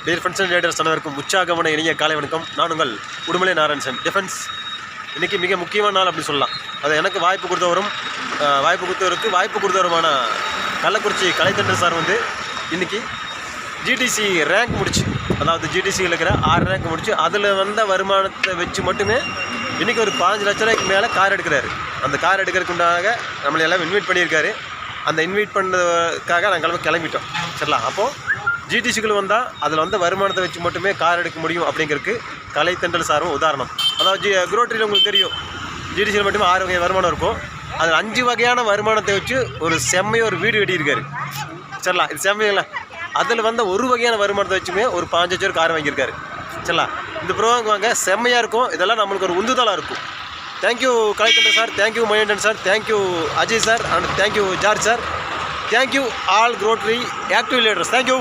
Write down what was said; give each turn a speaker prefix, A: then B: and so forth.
A: Dear friends and leaders அனைவருக்கும் உற்சாகமான இனிய காலை வணக்கம். நான் உங்கள் உடுமலை நாராயணன். டிஃபென்ஸ் இன்றைக்கி மிக முக்கியமான நாள் அப்படி சொல்லலாம். அது எனக்கு வாய்ப்பு கொடுத்தவருமான கள்ளக்குறிச்சி கலைத்தண்டர் சார் வந்து இன்றைக்கி ஜிடிசி ரேங்க் முடிச்சு, அதாவது ஜிடிசியில் இருக்கிற 6 ரேங்க் முடிச்சு அதில் வந்த வருமானத்தை வச்சு மட்டுமே இன்றைக்கி ஒரு 5 லட்ச ரூபாய்க்கு மேலே கார் எடுக்கிறாரு. அந்த கார் எடுக்கிறதுக்குண்டாக நம்மளை எல்லாம் இன்வைட் பண்ணியிருக்காரு. அந்த இன்வைட் பண்ணதுக்காக நாங்கள் கிளம்பிட்டோம். சரிங்களா? அப்போது ஜிடிசிக்குள்ளே வந்தால் அதில் வந்த வருமானத்தை வச்சு மட்டுமே கார் எடுக்க முடியும் அப்படிங்கிறதுக்கு கலைத்தண்டல் சாரும் உதாரணம். அதாவது குரோட்டரியில் உங்களுக்கு தெரியும், ஜிடிசியில் மட்டுமே 6 வகை வருமானம் இருக்கும். அதில் 5 வகையான வருமானத்தை வச்சு ஒரு ஒரு வீடு கட்டியிருக்காரு. சரிங்களா? இது செம்மையில்லை. அதில் வந்த ஒரு வகையான வருமானத்தை வச்சுமே ஒரு 5 லட்சம் கார் வாங்கியிருக்காரு. சரிங்களா? இந்த ப்ரோக்ராம் வாங்க செம்மையாக இருக்கும். இதெல்லாம் நம்மளுக்கு ஒரு உந்துதலாக இருக்கும். Thank you Kalaithandal sir, thank you Manikandan sir, thank you Ajay sir, and thank you George sir. Thank you all Rotary active leaders. Thank you.